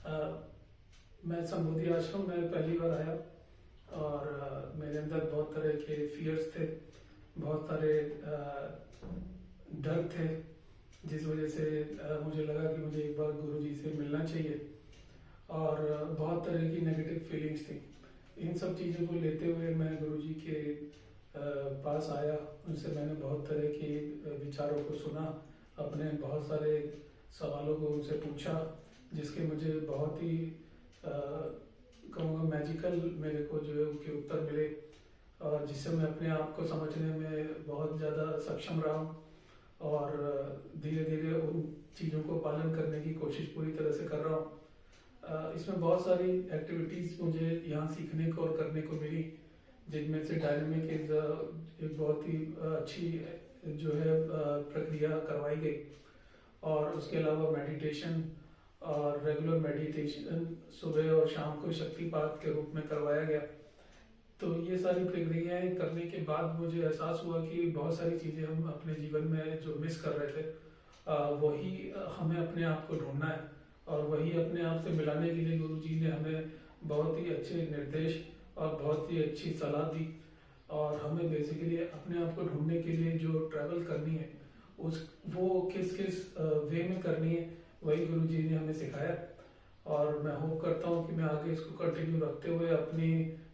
अ, मैं संबोधि आश्रम में पहली बार आया और मेरे अंदर बहुत तरह के फियर्स थे, बहुत सारे डर थे, जिस वजह से मुझे लगा कि मुझे एक बार गुरुजी से मिलना चाहिए और बहुत तरह की नेगेटिव फीलिंग्स थी। इन सब चीज़ों को लेते हुए मैं गुरुजी के पास आया। उनसे मैंने बहुत तरह के विचारों को सुना, अपने बहुत सारे सवालों को उनसे पूछा, जिसके मुझे बहुत ही कहूँगा मैजिकल मेरे को जो है उनके उत्तर मिले, और जिससे मैं अपने आप को समझने में बहुत ज़्यादा सक्षम रहा हूँ और धीरे धीरे उन चीज़ों को पालन करने की कोशिश पूरी तरह से कर रहा हूँ। इसमें बहुत सारी एक्टिविटीज़ मुझे यहाँ सीखने को और करने को मिली, जिनमें से डायनेमिक एक बहुत ही अच्छी जो है प्रक्रिया करवाई गई, और उसके अलावा मेडिटेशन और रेगुलर मेडिटेशन सुबह और शाम को शक्तिपात के रूप में करवाया गया। तो ये सारी प्रक्रियाएं करने के बाद मुझे एहसास हुआ कि बहुत सारी चीज़ें हम अपने जीवन में जो मिस कर रहे थे, वही हमें अपने आप को ढूंढना है, और वही अपने आप से मिलाने के लिए गुरु जी ने हमें बहुत ही अच्छे निर्देश और बहुत ही अच्छी सलाह दी। और हमें बेसिकली अपने आप को ढूंढने के लिए जो ट्रैवल करनी है, उस वो किस किस वे में करनी है, वही गुरु जी ने हमें सिखाया। और मैं होप करता हूँ कि मैं आगे इसको कंटिन्यू रखते हुए अपनी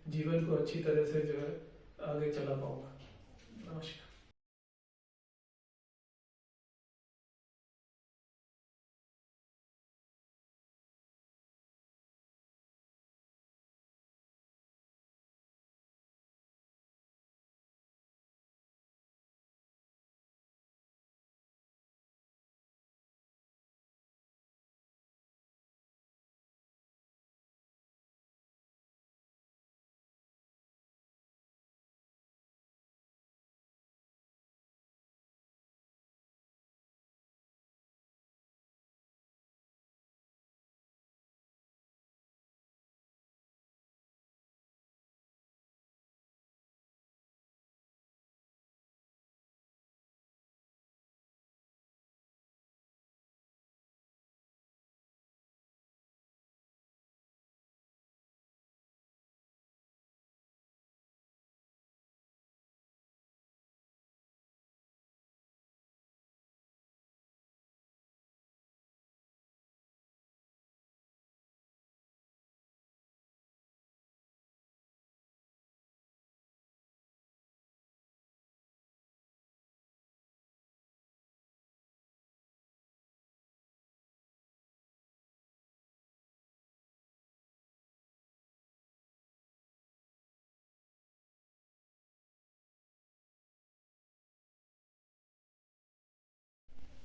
जीवन को अच्छी तरह से जो है आगे चला पाऊंगा। नमस्कार।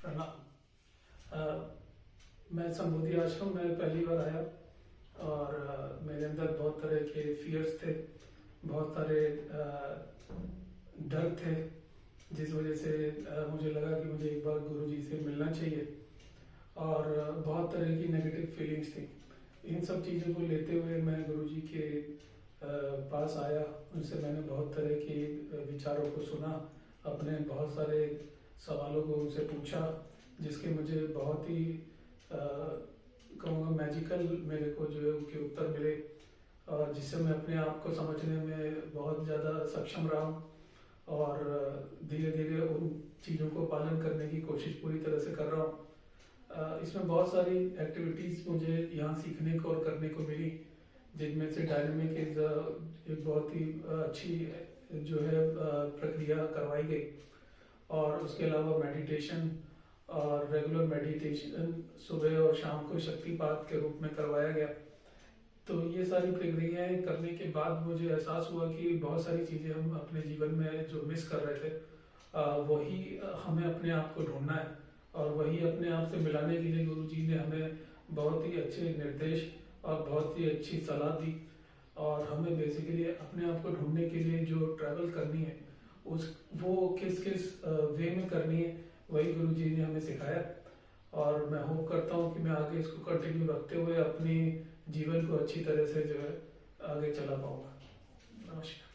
प्रणाम। अ, मैं संबोधि आश्रम में पहली बार आया और मेरे अंदर बहुत तरह के फियर्स थे, बहुत सारे डर थे, जिस वजह से मुझे लगा कि मुझे एक बार गुरु जी से मिलना चाहिए और बहुत तरह की नेगेटिव फीलिंग्स थी। इन सब चीज़ों को लेते हुए मैं गुरु जी के पास आया। उनसे मैंने बहुत तरह के विचारों को सुना, अपने बहुत सारे सवालों को उनसे पूछा, जिसके मुझे बहुत ही कहूँगा मैजिकल मेरे को जो है उनके उत्तर मिले, और जिससे मैं अपने आप को समझने में बहुत ज़्यादा सक्षम रहा हूँ और धीरे धीरे उन चीज़ों को पालन करने की कोशिश पूरी तरह से कर रहा हूँ। इसमें बहुत सारी एक्टिविटीज़ मुझे यहाँ सीखने को और करने को मिली, जिनमें से डायनेमिक एक बहुत ही अच्छी जो है प्रक्रिया करवाई गई, और उसके अलावा मेडिटेशन और रेगुलर मेडिटेशन सुबह और शाम को शक्तिपात के रूप में करवाया गया। तो ये सारी प्रक्रियाएं करने के बाद मुझे एहसास हुआ कि बहुत सारी चीज़ें हम अपने जीवन में जो मिस कर रहे थे, वही हमें अपने आप को ढूंढना है, और वही अपने आप से मिलाने के लिए गुरु जी ने हमें बहुत ही अच्छे निर्देश और बहुत ही अच्छी सलाह दी। और हमें बेसिकली अपने आप को ढूंढने के लिए जो ट्रैवल करनी है, उस वो किस किस वे में करनी है, वही गुरु जी ने हमें सिखाया। और मैं होप करता हूँ कि मैं आगे इसको कंटिन्यू रखते हुए अपनी जीवन को अच्छी तरह से जो है आगे चला पाऊंगा। नमस्कार।